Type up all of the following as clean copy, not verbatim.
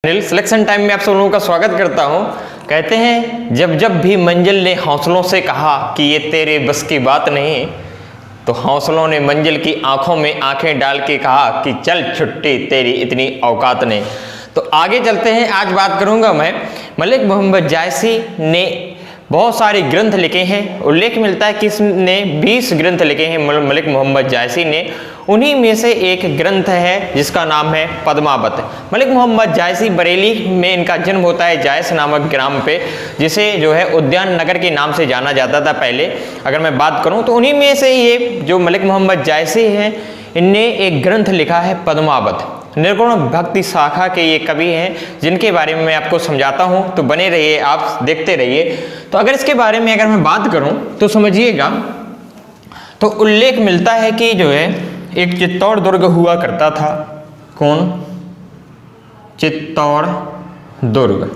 Selection time में आप सब लोगों का स्वागत करता हूं। कहते हैं जब जब भी मंजिल ने हौसलों से कहा कि ये तेरे बस की बात नहीं, तो हौसलों ने मंजिल की आंखों में आंखें डाल के कहा कि चल छुट्टी तेरी इतनी औकात नहीं। तो आगे चलते हैं। आज बात करूंगा मैं मलिक मोहम्मद जायसी ने बहुत सारे ग्रंथ लिखे हैं। उल्लेख मिलता है कि इसने 20 ग्रंथ लिखे हैं मलिक मोहम्मद जायसी ने। उन्हीं में से एक ग्रंथ है जिसका नाम है पद्मावत। मलिक मोहम्मद जायसी बरेली में इनका जन्म होता है, जायस नामक ग्राम पे, जिसे जो है उद्यान नगर के नाम से जाना जाता था पहले। अगर मैं बात करूं तो उन्हीं में से ये जो मलिक मोहम्मद जायसी हैं, इनने एक ग्रंथ लिखा है पद्मावत। निर्गुण भक्ति शाखा के ये कवि हैं, जिनके बारे में मैं आपको समझाता हूं, तो बने रहिए, आप देखते रहिए। तो अगर इसके बारे में अगर मैं बात करूं तो समझिएगा, तो उल्लेख मिलता है कि जो है एक चित्तौड़ दुर्ग हुआ करता था। कौन? चित्तौड़ दुर्ग।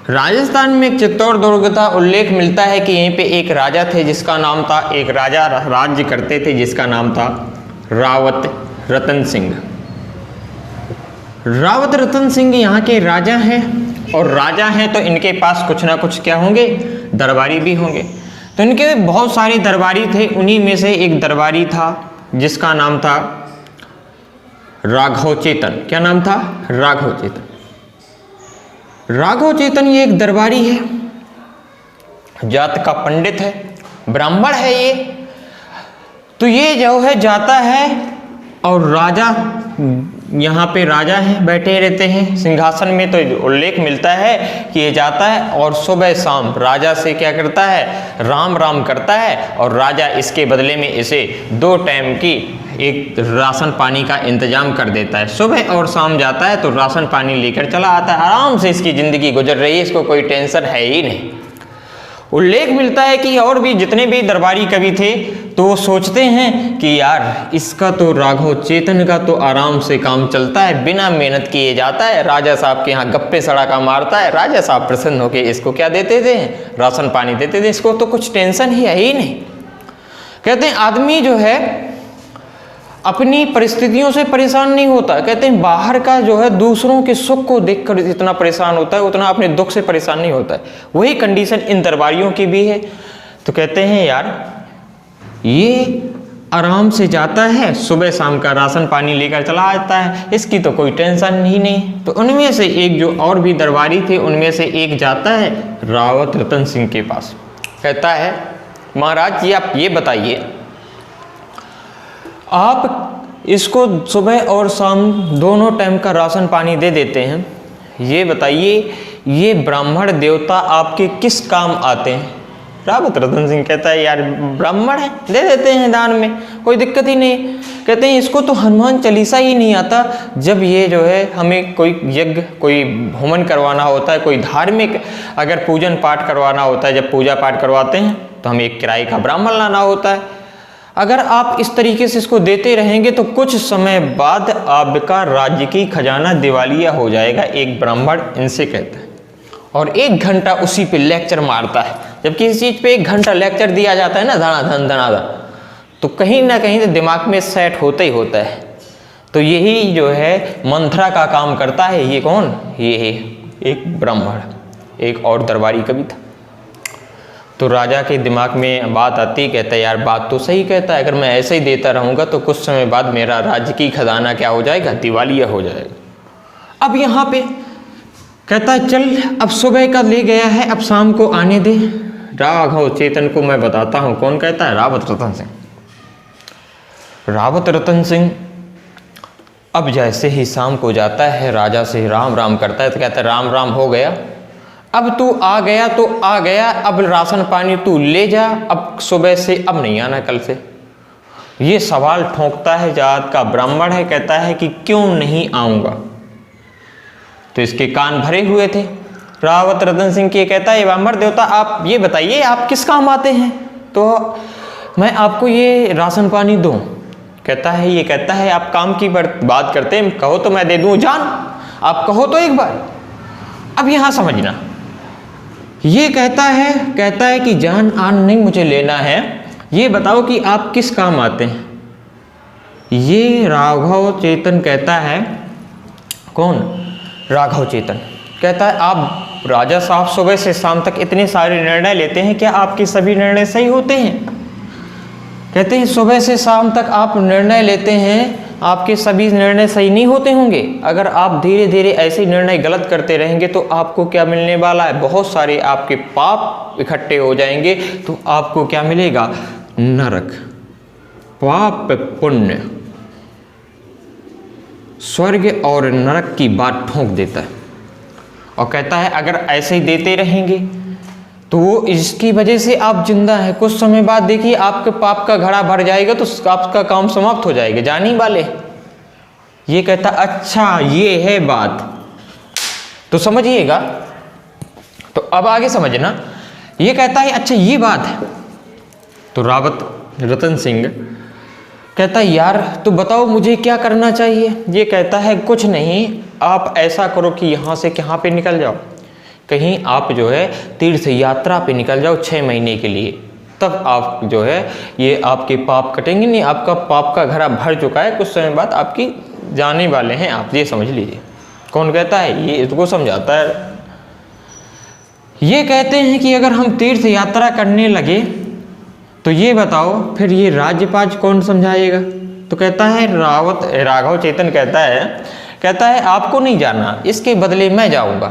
राजस्थान में एक चित्तौड़ दुर्ग था। उल्लेख मिलता है कि यहीं पे एक राजा थे जिसका नाम था, एक राजा राज्य करते थे जिसका नाम था रावत रतन सिंह। रावत रतन सिंह यहाँ के राजा हैं, और राजा हैं तो इनके पास कुछ ना कुछ क्या होंगे, दरबारी भी होंगे। तो इनके बहुत सारे दरबारी थे। उन्हीं में से एक दरबारी था जिसका नाम था राघव चेतन। क्या नाम था? राघव चेतन। राघव चेतन ये एक दरबारी है, जात का पंडित है, ब्राह्मण है ये। तो ये जो है जाता है, और राजा यहाँ पे राजा हैं, बैठे रहते हैं सिंहासन में। तो उल्लेख मिलता है कि ये जाता है और सुबह शाम राजा से क्या करता है, राम राम करता है, और राजा इसके बदले में इसे 2 टाइम की एक राशन पानी का इंतजाम कर देता है। सुबह और शाम जाता है तो राशन पानी लेकर चला आता है। आराम से इसकी ज़िंदगी गुजर रही है, इसको कोई टेंशन है ही नहीं। उल्लेख मिलता है कि और भी जितने भी दरबारी कवि थे, तो वो सोचते हैं कि यार इसका तो राघव चेतन का तो आराम से काम चलता है, बिना मेहनत किए जाता है, राजा साहब के यहाँ गप्पे सड़ाका मारता है। राजा साहब प्रसन्न होकर इसको क्या देते थे, राशन पानी देते थे, इसको तो कुछ टेंशन ही है ही नहीं। कहते हैं आदमी जो है अपनी परिस्थितियों से परेशान नहीं होता। कहते हैं बाहर का जो है दूसरों के सुख को देखकर जितना परेशान होता है, उतना अपने दुख से परेशान नहीं होता है। वही कंडीशन इन दरबारियों की भी है। तो कहते हैं यार ये आराम से जाता है, सुबह शाम का राशन पानी लेकर चला आता है, इसकी तो कोई टेंशन ही नहीं। तो उनमें से एक जो और भी दरबारी थे, उनमें से एक जाता है रावत रतन सिंह के पास। कहता है महाराज जी आप ये बताइए, आप इसको सुबह और शाम दोनों टाइम का राशन पानी दे देते हैं, ये बताइए ये ब्राह्मण देवता आपके किस काम आते हैं? रावत रतन सिंह कहता है यार ब्राह्मण है, दे देते हैं दान में, कोई दिक्कत ही नहीं। कहते हैं इसको तो हनुमान चालीसा ही नहीं आता। जब ये जो है हमें कोई यज्ञ, कोई होमन करवाना होता है, कोई धार्मिक अगर पूजन पाठ करवाना होता है, जब पूजा पाठ करवाते हैं तो हमें एक किराए का ब्राह्मण लाना होता है। अगर आप इस तरीके से इसको देते रहेंगे तो कुछ समय बाद आपका राज्य की खजाना दिवालिया हो जाएगा। एक ब्राह्मण इनसे कहता है, और 1 घंटा उसी पे लेक्चर मारता है। जब किसी चीज़ पे 1 घंटा लेक्चर दिया जाता है ना, धनाधन धनाधन, तो कहीं ना कहीं तो दिमाग में सेट होता ही होता है। तो यही जो है मंथरा का काम करता है। ये कौन? ये एक ब्राह्मण, एक और दरबारी कवि था। तो राजा के दिमाग में बात आती, कहता है यार बात तो सही कहता है, अगर मैं ऐसे ही देता रहूँगा तो कुछ समय बाद मेरा राज्य की खजाना क्या हो जाएगा, दिवालिया हो जाएगा। अब यहाँ पे कहता है चल अब सुबह का ले गया है, अब शाम को आने दे। राघव चेतन को मैं बताता हूँ कौन कहता है, रावत रतन सिंह। रावत रतन सिंह अब जैसे ही शाम को जाता है, राजा से राम राम करता है, तो कहता है राम राम हो गया, अब तू आ गया तो आ गया, अब राशन पानी तू ले जा, अब सुबह से अब नहीं आना कल से। ये सवाल ठोंकता है, जात का ब्राह्मण है, कहता है कि क्यों नहीं आऊँगा। तो इसके कान भरे हुए थे रावत रतन सिंह के। कहता है ब्राह्मण देवता आप ये बताइए आप किस काम आते हैं, तो मैं आपको ये राशन पानी दूं। कहता है, ये कहता है आप काम की बात करते हैं, कहो तो मैं दे दूं जान, आप कहो तो एक बार। अब यहां समझना, ये कहता है कि जान आन नहीं मुझे लेना है, ये बताओ कि आप किस काम आते हैं। ये राघव चेतन कहता है, कौन? राघव चेतन कहता है आप राजा साहब सुबह से शाम तक इतने सारे निर्णय लेते हैं, क्या आपके सभी निर्णय सही होते हैं? कहते हैं सुबह से शाम तक आप निर्णय लेते हैं, आपके सभी निर्णय सही नहीं होते होंगे। अगर आप धीरे धीरे ऐसे निर्णय गलत करते रहेंगे तो आपको क्या मिलने वाला है? बहुत सारे आपके पाप इकट्ठे हो जाएंगे, तो आपको क्या मिलेगा? नरक, पाप पुण्य, स्वर्ग और नरक की बात ठोंक देता है। और कहता है अगर ऐसे ही देते रहेंगे तो वो इसकी वजह से आप जिंदा हैं, कुछ समय बाद देखिए आपके पाप का घड़ा भर जाएगा तो आपका काम समाप्त हो जाएगा, जाने वाले। ये कहता अच्छा ये है बात, तो समझिएगा। तो अब आगे समझना। ये कहता है अच्छा ये बात है। तो रावत रतन सिंह कहता है यार तो बताओ मुझे क्या करना चाहिए? ये कहता है कुछ नहीं, आप ऐसा करो कि यहाँ से कहाँ पे निकल जाओ, कहीं आप जो है तीर्थ यात्रा पे निकल जाओ 6 महीने के लिए, तब आप जो है ये आपके पाप कटेंगे नहीं, आपका पाप का घड़ा भर चुका है, कुछ समय बाद आपकी जाने वाले हैं आप, ये समझ लीजिए। कौन कहता है? ये इसको समझाता है। ये कहते हैं कि अगर हम तीर्थ यात्रा करने लगे तो ये बताओ फिर ये राज्यपाल कौन समझाएगा? तो कहता है राघव चेतन कहता है आपको नहीं जाना, इसके बदले मैं जाऊंगा।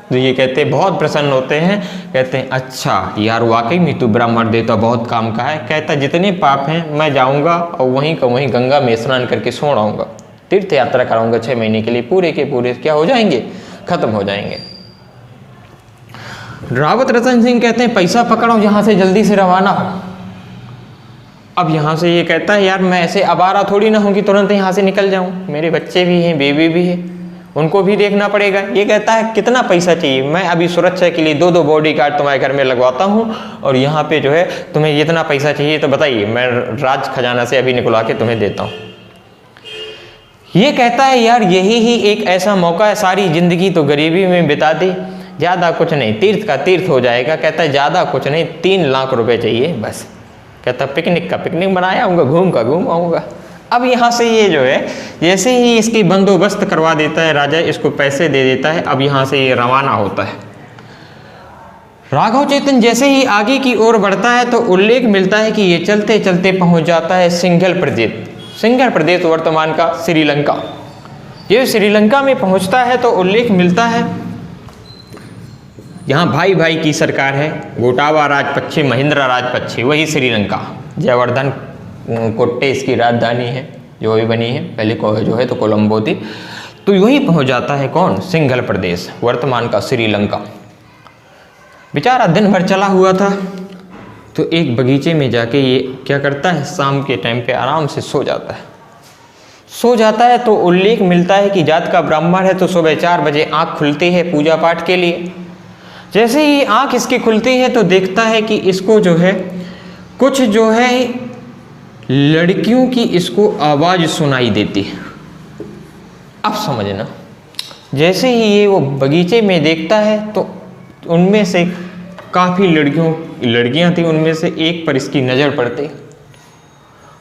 तो ये कहते बहुत प्रसन्न होते हैं, कहते हैं अच्छा यार वाकई में तू ब्राह्मण देवता बहुत काम का है। कहता जितने पाप हैं मैं जाऊंगा और वहीं का वहीं गंगा में स्नान करके सो आऊंगा, तीर्थ यात्रा कराऊंगा 6 महीने के लिए, पूरे के पूरे क्या हो जाएंगे? खत्म हो जाएंगे। रावत रतन सिंह कहते हैं पैसा पकड़ो यहाँ से जल्दी से रवाना हो। अब यहाँ से ये कहता है यार मैं ऐसे आवारा थोड़ी ना हूँ कि तुरंत यहाँ से निकल जाऊँ, मेरे बच्चे भी हैं, बेबी भी है, उनको भी देखना पड़ेगा। ये कहता है कितना पैसा चाहिए? मैं अभी सुरक्षा के लिए 2 बॉडीगार्ड तुम्हारे घर में लगवाता हूँ और यहाँ पे जो है तुम्हें जितना पैसा चाहिए तो बताइए, मैं राज खजाना से अभी निकलवा के तुम्हें देता हूँ। ये कहता है यार यही ही एक ऐसा मौका है, सारी जिंदगी तो गरीबी में बिता दी, ज़्यादा कुछ नहीं, तीर्थ का तीर्थ हो जाएगा। कहता है ज़्यादा कुछ नहीं, 3 लाख रुपए चाहिए बस। कहता पिकनिक का पिकनिक बनाया आऊँगा, घूम आऊँगा। अब यहाँ से ये जो है जैसे ही इसकी बंदोबस्त करवा देता है राजा, इसको पैसे दे देता है। अब यहाँ से ये रवाना होता है। राघव चेतन जैसे ही आगे की ओर बढ़ता है तो उल्लेख मिलता है कि ये चलते चलते पहुँच जाता है सिंघल प्रदेश वर्तमान का श्रीलंका। ये श्रीलंका में पहुँचता है तो उल्लेख मिलता है यहाँ भाई भाई की सरकार है, गोटाबा राजपक्षे, महिंद्रा राजपक्षे, वही श्रीलंका। जयवर्धन कोट्टे इसकी राजधानी है जो भी बनी है, पहले जो है तो कोलंबो थी। तो वही पहुंच जाता है कौन? सिंघल प्रदेश वर्तमान का श्रीलंका। बेचारा दिन भर चला हुआ था तो एक बगीचे में जाके ये क्या करता है, शाम के टाइम पे आराम से सो जाता है। तो उल्लेख मिलता है कि जात का ब्राह्मण है तो सुबह 4 बजे आँख खुलती है पूजा पाठ के लिए। जैसे ही आँख इसकी खुलती है तो देखता है कि इसको जो है कुछ जो है लड़कियों की इसको आवाज़ सुनाई देती है। अब समझना, जैसे ही ये वो बगीचे में देखता है तो उनमें से काफ़ी लड़कियां थी, उनमें से एक पर इसकी नज़र पड़ती।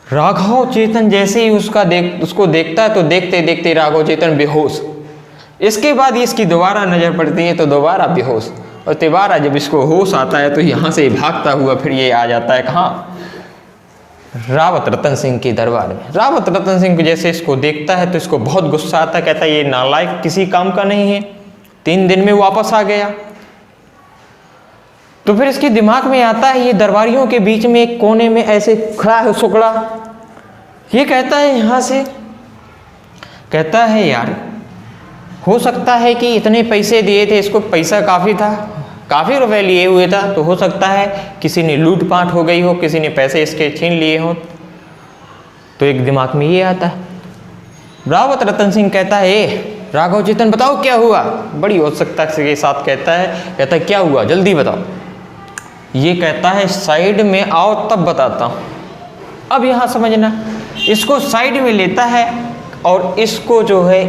राघव चेतन जैसे ही उसको देखता है तो देखते देखते राघव चेतन बेहोश। इसके बाद इसकी दोबारा नज़र पड़ती है तो दोबारा बेहोश, और दोबारा जब इसको होश आता है तो यहाँ से भागता हुआ फिर ये आ जाता है कहाँ? रावत रतन सिंह के दरबार में। रावत रतन सिंह को जैसे इसको देखता है तो इसको बहुत गुस्सा आता है, कहता है ये नालायक किसी काम का नहीं है, 3 दिन में वापस आ गया। तो फिर इसके दिमाग में आता है ये दरबारियों के बीच में एक कोने में ऐसे खड़ा है सुकड़ा। ये कहता है यहाँ से, कहता है यार हो सकता है कि इतने पैसे दिए थे, इसको पैसा काफ़ी था, काफ़ी रुपए लिए हुए था, तो हो सकता है किसी ने लूटपाट हो गई हो, किसी ने पैसे इसके छीन लिए हो। तो एक दिमाग में ये आता है। रावत रतन सिंह कहता है राघव चेतन बताओ क्या हुआ? बड़ी उत्सुकता के साथ कहता है क्या हुआ जल्दी बताओ। ये कहता है साइड में आओ तब बताता हूँ। अब यहाँ समझना, इसको साइड में लेता है और इसको जो है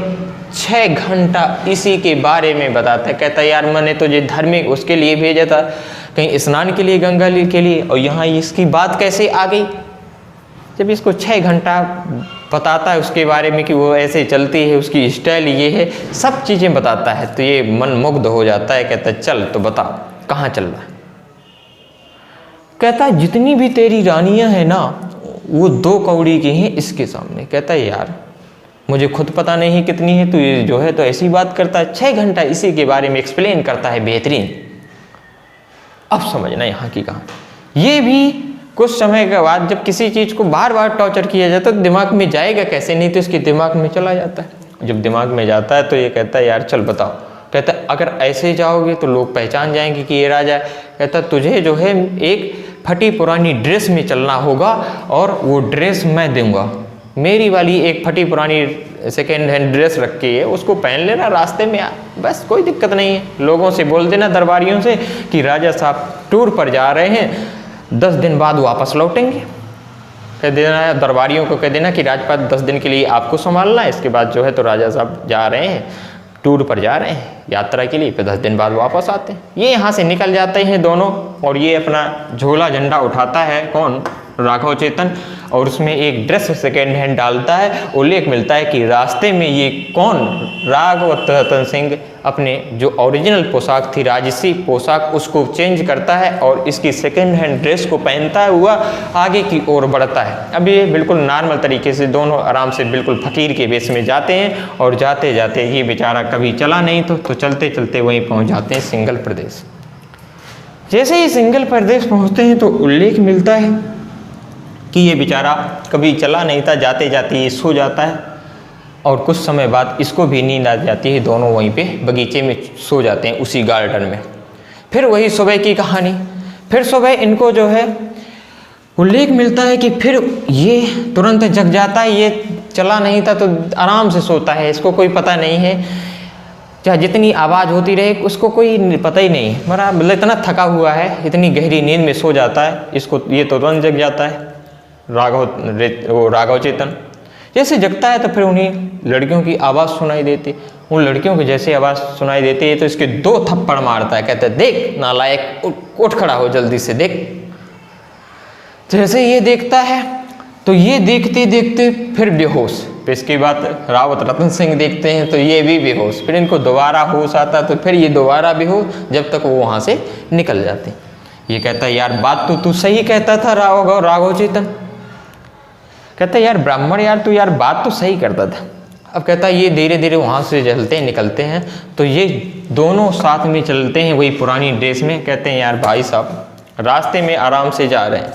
6 घंटा इसी के बारे में बताता है। कहता है यार मैंने तुझे धार्मिक उसके लिए भेजा था, कहीं स्नान के लिए गंगा के लिए, और यहाँ इसकी बात कैसे आ गई? जब इसको 6 घंटा बताता है उसके बारे में कि वो ऐसे चलती है, उसकी स्टाइल ये है, सब चीज़ें बताता है। तो ये मन मुग्ध हो जाता है, कहता है चल तो बता कहाँ चल रहा है। कहता है जितनी भी तेरी रानियां हैं ना वो 2 कौड़ी की हैं इसके सामने। कहता है यार मुझे खुद पता नहीं कितनी है, तो ये जो है तो ऐसी बात करता है, 6 घंटा इसी के बारे में एक्सप्लेन करता है बेहतरीन। अब समझना यहाँ की कहानी। ये भी कुछ समय के बाद जब किसी चीज़ को बार बार टॉर्चर किया जाता है तो दिमाग में जाएगा कैसे, नहीं तो इसके दिमाग में चला जाता है। जब दिमाग में जाता है तो ये कहता है यार चल बताओ। कहता है अगर ऐसे जाओगे तो लोग पहचान जाएंगे कि ये राजा है। कहता है तुझे जो है एक फटी पुरानी ड्रेस में चलना होगा और वो ड्रेस मैं दूंगा। मेरी वाली एक फटी पुरानी सेकेंड हैंड ड्रेस रखी है, उसको पहन लेना रास्ते में, बस कोई दिक्कत नहीं है। लोगों से बोल देना दरबारियों से कि राजा साहब टूर पर जा रहे हैं, 10 दिन बाद वापस लौटेंगे। कह देना दरबारियों को, कह देना कि राजपाट 10 दिन के लिए आपको संभालना है, इसके बाद जो है तो राजा साहब जा रहे हैं, टूर पर जा रहे हैं यात्रा के लिए, फिर 10 दिन बाद वापस आते हैं। ये यहाँ से निकल जाते हैं दोनों और ये अपना झोला झंडा उठाता है कौन, राघव चेतन, और उसमें एक ड्रेस सेकेंड हैंड डालता है। उल्लेख मिलता है कि रास्ते में ये कौन, राघव रतन सिंह अपने जो ओरिजिनल पोशाक थी राजसी पोशाक उसको चेंज करता है और इसकी सेकेंड हैंड ड्रेस को पहनता हुआ आगे की ओर बढ़ता है। अब ये बिल्कुल नॉर्मल तरीके से दोनों आराम से बिल्कुल फकीर के वेश में जाते हैं और जाते जाते ये बेचारा कभी चला नहीं तो चलते चलते वहीं पहुँच जाते हैं सिंघल प्रदेश। जैसे ही सिंघल प्रदेश पहुँचते हैं तो उल्लेख मिलता है कि ये बेचारा कभी चला नहीं था, जाते जाते ये सो जाता है और कुछ समय बाद इसको भी नींद आ जाती है। दोनों वहीं पे बगीचे में सो जाते हैं उसी गार्डन में। फिर वही सुबह की कहानी, फिर सुबह इनको जो है उल्लेख मिलता है कि फिर ये तुरंत जग जाता है। ये चला नहीं था तो आराम से सोता है, इसको कोई पता नहीं है, चाहे जितनी आवाज़ होती रहे उसको कोई पता ही नहीं। मतलब इतना थका हुआ है, इतनी गहरी नींद में सो जाता है, इसको ये तुरंत जग जाता है राघव चेतन। जैसे जगता है तो फिर उन्हीं लड़कियों की आवाज़ सुनाई देती। उन लड़कियों की जैसे आवाज़ सुनाई देती है तो इसके 2 थप्पड़ मारता है। कहता है देख नालायक, उठ खड़ा हो जल्दी से देख। जैसे ये देखता है तो ये देखते देखते फिर बेहोश। फिर इसके बाद रावत रतन सिंह देखते हैं तो ये भी बेहोश। फिर इनको दोबारा होश आता तो फिर ये दोबारा बेहोश, जब तक वो वहाँ से निकल जाते। ये कहता है यार बात तो तू सही कहता था राघव चेतन। कहता है यार ब्राह्मण यार तू यार बात तो सही करता था। अब कहता है ये धीरे धीरे वहाँ से चलते निकलते हैं तो ये दोनों साथ में चलते हैं वही पुरानी ड्रेस में। कहते हैं यार भाई साहब रास्ते में आराम से जा रहे हैं।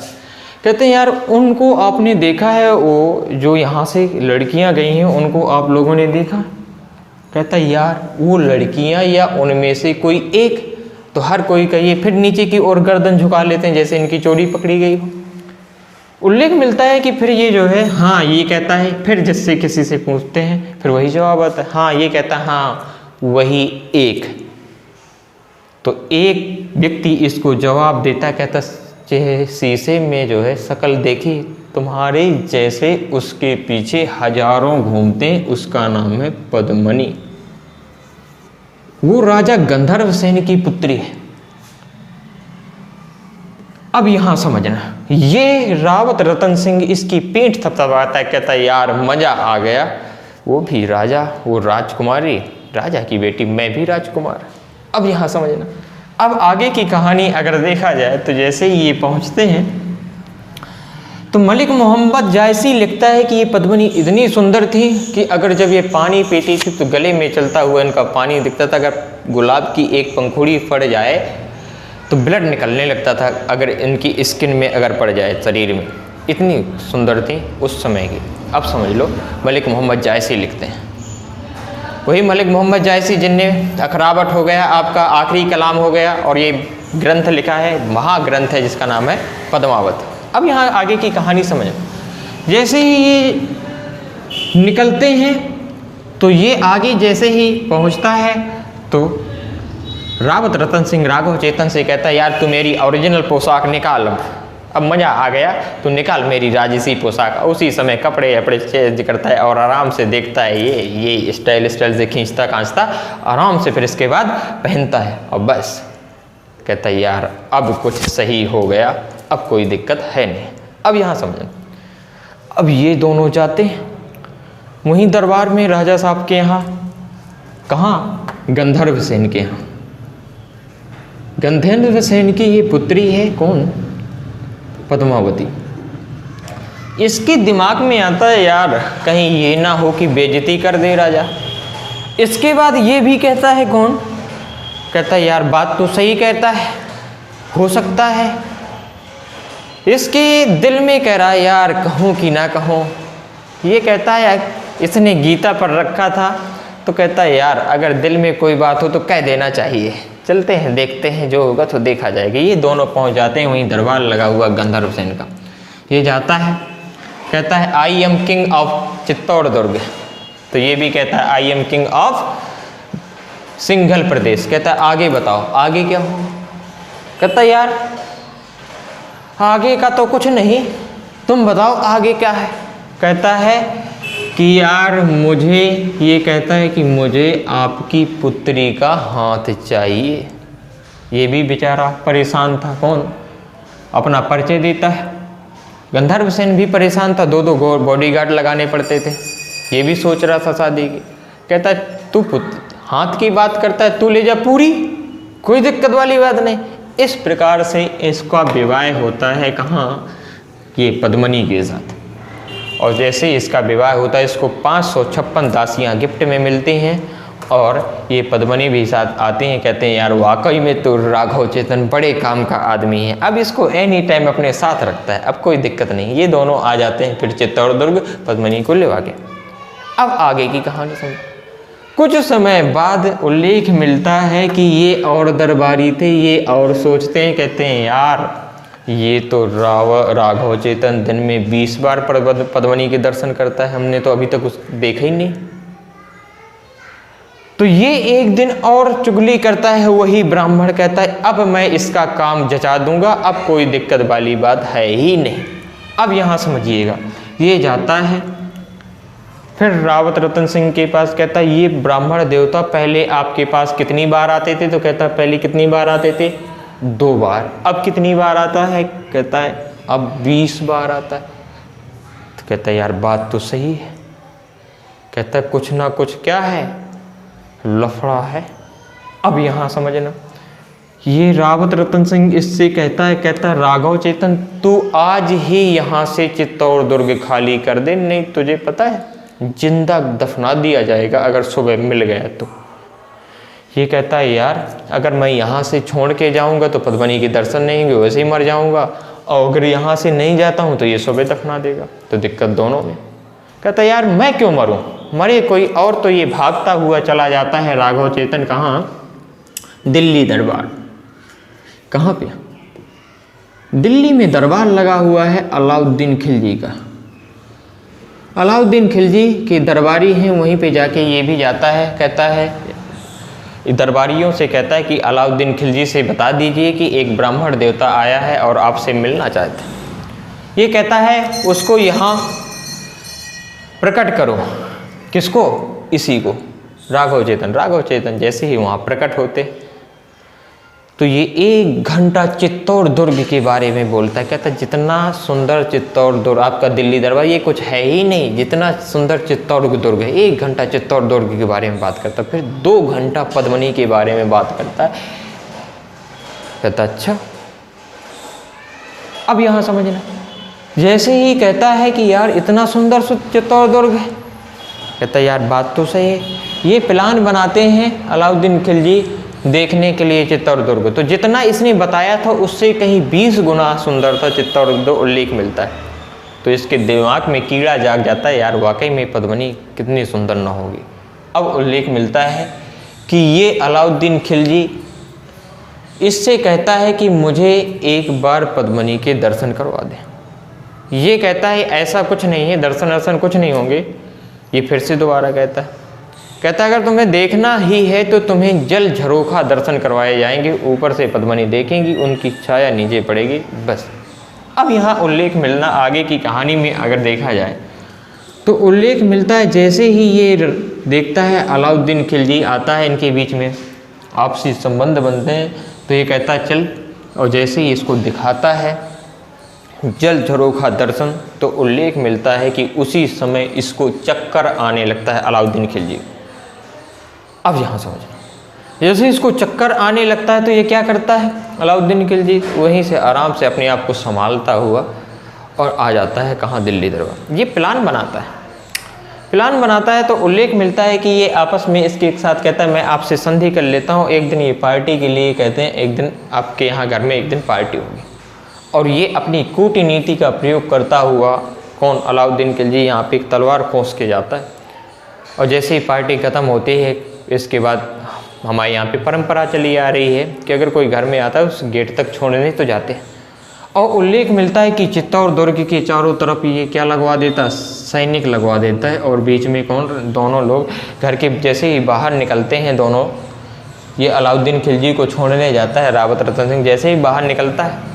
कहते हैं यार उनको आपने देखा है, वो जो यहाँ से लड़कियाँ गई हैं उनको आप लोगों ने देखा? कहता है यार वो लड़कियाँ या उनमें से कोई एक, तो हर कोई कहिए फिर नीचे की ओर गर्दन झुका लेते हैं जैसे इनकी चोरी पकड़ी गई हो। उल्लेख मिलता है कि फिर ये जो है हाँ ये कहता है, फिर जिससे किसी से पूछते हैं फिर वही जवाब आता है हाँ। ये कहता है हाँ वही एक। तो एक व्यक्ति इसको जवाब देता, कहता शीशे में जो है शक्ल देखी तुम्हारे जैसे उसके पीछे हजारों घूमते हैं, उसका नाम है पद्मनी। वो राजा गंधर्व सेन की पुत्री है। अब यहां समझना, ये रावत रतन सिंह इसकी पीठ थपथपाता है। कहता है यार मजा आ गया, वो भी राजा, वो राजकुमारी, राजा की बेटी, मैं भी राजकुमार। अब यहां समझना, अब आगे की कहानी अगर देखा जाए तो जैसे ही ये पहुंचते हैं तो मलिक मोहम्मद जायसी लिखता है कि ये पद्मनी इतनी सुंदर थी कि अगर जब ये पानी पीती थी तो गले में चलता हुआ इनका पानी दिखता था। अगर गुलाब की एक पंखुड़ी फट जाए तो ब्लड निकलने लगता था, अगर इनकी स्किन में अगर पड़ जाए शरीर में। इतनी सुंदर थी उस समय की। अब समझ लो मलिक मोहम्मद जायसी लिखते हैं, वही मलिक मोहम्मद जायसी जिनने अखरावट हो गया आपका आखिरी कलाम हो गया और ये ग्रंथ लिखा है, महाग्रंथ है जिसका नाम है पद्मावत। अब यहाँ आगे की कहानी समझो। जैसे ही ये निकलते हैं तो ये आगे जैसे ही पहुँचता है तो रावत रतन सिंह राघव चेतन से कहता है यार तू मेरी ओरिजिनल पोशाक निकाल, अब मज़ा आ गया, तू निकाल मेरी राजसी पोशाक। उसी समय कपड़े वपड़े चेंज करता है और आराम से देखता है ये स्टाइल से खींचता खांचता आराम से, फिर इसके बाद पहनता है और बस कहता है यार अब कुछ सही हो गया, अब कोई दिक्कत है नहीं। अब यहाँ समझना, अब ये दोनों जाते हैं वहीं दरबार में राजा साहब के यहाँ, कहाँ, गंधर्व सेन के यहाँ। गंधर्व सेन की ये पुत्री है कौन, पद्मावती। इसके दिमाग में आता है यार कहीं ये ना हो कि बेइज्जती कर दे राजा। इसके बाद ये भी कहता है कौन, कहता है यार बात तो सही कहता है, हो सकता है। इसके दिल में कह रहा है यार कहूँ कि ना कहूँ। ये कहता है इसने गीता पर रखा था तो कहता है यार अगर दिल में कोई बात हो तो कह देना चाहिए, चलते हैं देखते हैं जो होगा तो देखा जाएगा। ये दोनों पहुंच जाते हैं वहीं दरबार लगा हुआ गंधर्व सेन का। ये जाता है, कहता है I am king of Chittor दुर्ग। तो ये भी कहता है I am king of Singhal Pradesh. कहता है आगे बताओ आगे क्या हो। कहता है यार आगे का तो कुछ नहीं, तुम बताओ आगे क्या है। कहता है कि यार मुझे, ये कहता है कि मुझे आपकी पुत्री का हाथ चाहिए। ये भी बेचारा परेशान था। कौन, अपना परिचय देता है। गंधर्व सेन भी परेशान था, दो बॉडीगार्ड लगाने पड़ते थे। ये भी सोच रहा था शादी की। कहता है तू हाथ की बात करता है, तू ले जा पूरी, कोई दिक्कत वाली बात नहीं। इस प्रकार से इसका विवाह होता है कहाँ, ये पद्मिनी के साथ। और जैसे ही इसका विवाह होता है इसको 556 दासियाँ गिफ्ट में मिलती हैं और ये पद्मिनी भी साथ आते हैं। कहते हैं यार वाकई में तो राघव चेतन बड़े काम का आदमी है। अब इसको एनी टाइम अपने साथ रखता है, अब कोई दिक्कत नहीं। ये दोनों आ जाते हैं फिर चित्तौड़ दुर्ग पद्मिनी को लेवा के। अब आगे की कहानी सुन। कुछ समय बाद उल्लेख मिलता है कि ये और दरबारी थे, ये और सोचते हैं, कहते हैं यार ये तो राघव चेतन दिन में 20 बार पद्मिनी के दर्शन करता है, हमने तो अभी तक उस देखा ही नहीं। तो ये एक दिन और चुगली करता है वही ब्राह्मण। कहता है अब मैं इसका काम जचा दूंगा, अब कोई दिक्कत वाली बात है ही नहीं। अब यहाँ समझिएगा, ये जाता है फिर रावत रतन सिंह के पास। कहता है ये ब्राह्मण देवता पहले आपके पास कितनी बार आते थे। तो कहता है पहले कितनी बार आते थे, 2 बार। अब कितनी बार आता है, कहता है अब 20 बार आता है। तो कहता है यार बात तो सही है। कहता है कुछ ना कुछ क्या है, लफड़ा है। अब यहाँ समझना, ये रावत रतन सिंह इससे कहता है राघव चेतन तू आज ही यहाँ से चित्तौड़ दुर्ग खाली कर दे, नहीं तुझे पता है जिंदा दफना दिया जाएगा अगर सुबह मिल गया तो। ये कहता है यार अगर मैं यहाँ से छोड़ के जाऊँगा तो पद्मिनी के दर्शन नहीं होंगे, वैसे ही मर जाऊँगा, और अगर यहाँ से नहीं जाता हूँ तो ये सुबह दफना देगा, तो दिक्कत दोनों में। कहता है यार मैं क्यों मरूँ, मरे कोई और। तो ये भागता हुआ चला जाता है राघव चेतन कहाँ, दिल्ली दरबार। कहाँ पे, दिल्ली में दरबार लगा हुआ है अलाउद्दीन खिलजी का। अलाउद्दीन खिलजी के दरबारी हैं, वहीं पे जाके ये भी जाता है। कहता है दरबारियों से कहता है कि अलाउद्दीन खिलजी से बता दीजिए कि एक ब्राह्मण देवता आया है और आपसे मिलना चाहता है। ये कहता है उसको यहाँ प्रकट करो। किसको, इसी को, राघव चेतन। राघव चेतन जैसे ही वहाँ प्रकट होते तो ये 1 घंटा चित्तौड़ दुर्ग के बारे में बोलता है। कहता है जितना सुंदर चित्तौड़ दुर्ग, आपका दिल्ली दरबार ये कुछ है ही नहीं जितना सुंदर चित्तौड़ दुर्ग है। 1 घंटा चित्तौड़ दुर्ग के बारे में बात करता है, फिर 2 घंटा पद्मिनी के बारे में बात करता है। कहता अच्छा। अब यहाँ समझना, जैसे ही कहता है कि यार इतना सुंदर चित्तौड़ दुर्ग है, कहता है यार बात तो सही है। ये प्लान बनाते हैं अलाउद्दीन खिलजी देखने के लिए चित्तौड़ दुर्ग। तो जितना इसने बताया था उससे कहीं 20 गुना सुंदरता चित्तौड़ दुर्ग उल्लेख मिलता है। तो इसके दिमाग में कीड़ा जाग जाता है, यार वाकई में पद्मिनी कितनी सुंदर ना होगी। अब उल्लेख मिलता है कि ये अलाउद्दीन खिलजी इससे कहता है कि मुझे एक बार पद्मिनी के दर्शन करवा दें। ये कहता है ऐसा कुछ नहीं है, दर्शन कुछ नहीं होंगे। ये फिर से दोबारा कहता है अगर तुम्हें देखना ही है तो तुम्हें जल झरोखा दर्शन करवाए जाएंगे, ऊपर से पद्मिनी देखेंगी, उनकी छाया नीचे पड़ेगी, बस। अब यहाँ उल्लेख मिलना आगे की कहानी में अगर देखा जाए तो उल्लेख मिलता है जैसे ही ये देखता है अलाउद्दीन खिलजी आता है, इनके बीच में आपसी संबंध बनते हैं। तो ये कहता है चल, और जैसे ही इसको दिखाता है जल झरोखा दर्शन, तो उल्लेख मिलता है कि उसी समय इसको चक्कर आने लगता है अलाउद्दीन खिलजी। अब यहाँ समझना, जैसे इसको चक्कर आने लगता है तो ये क्या करता है अलाउद्दीन खिलजी, वहीं से आराम से अपने आप को संभालता हुआ और आ जाता है कहाँ, दिल्ली दरबार। ये प्लान बनाता है, प्लान बनाता है तो उल्लेख मिलता है कि ये आपस में इसके एक साथ कहता है मैं आपसे संधि कर लेता हूँ, एक दिन ये पार्टी के लिए कहते हैं एक दिन आपके यहाँ घर में एक दिन पार्टी होगी। और ये अपनी कूटनीति का प्रयोग करता हुआ कौन, अलाउद्दीन खिलजी यहाँ पे एक तलवार खोस के जाता है। और जैसे ही पार्टी ख़त्म होती है, इसके बाद हमारे यहाँ पे परंपरा चली आ रही है कि अगर कोई घर में आता है उस गेट तक छोड़ने तो जाते हैं। और उल्लेख मिलता है कि चित्तौड़ दुर्ग के चारों तरफ ये क्या लगवा देता है, सैनिक लगवा देता है। और बीच में कौन, दोनों लोग घर के जैसे ही बाहर निकलते हैं दोनों, ये अलाउद्दीन खिलजी को छोड़ने जाता है रावत रतन सिंह, जैसे ही बाहर निकलता है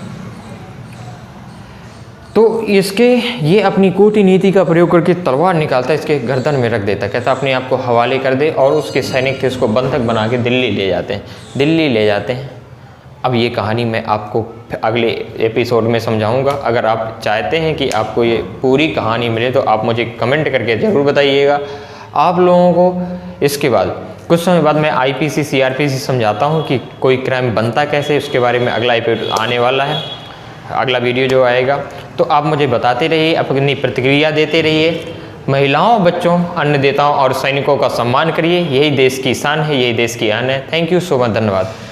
तो इसके ये अपनी कूटनीति का प्रयोग करके तलवार निकालता है, इसके गर्दन में रख देता है, कहता अपने आप को हवाले कर दे। और उसके सैनिक थे उसको बंधक बना के दिल्ली ले जाते हैं, दिल्ली ले जाते हैं। अब ये कहानी मैं आपको अगले एपिसोड में समझाऊंगा। अगर आप चाहते हैं कि आपको ये पूरी कहानी मिले तो आप मुझे कमेंट करके ज़रूर बताइएगा। आप लोगों को इसके बाद कुछ समय बाद मैं IPC CRPC समझाता हूँ कि कोई क्राइम बनता कैसे, उसके बारे में अगला एपिसोड आने वाला है, अगला वीडियो जो आएगा। तो आप मुझे बताते रहिए, अपनी प्रतिक्रिया देते रहिए। महिलाओं, बच्चों, अन्नदाताओं और सैनिकों का सम्मान करिए। यही देश की शान है, यही देश की आन है। थैंक यू सो मच, धन्यवाद।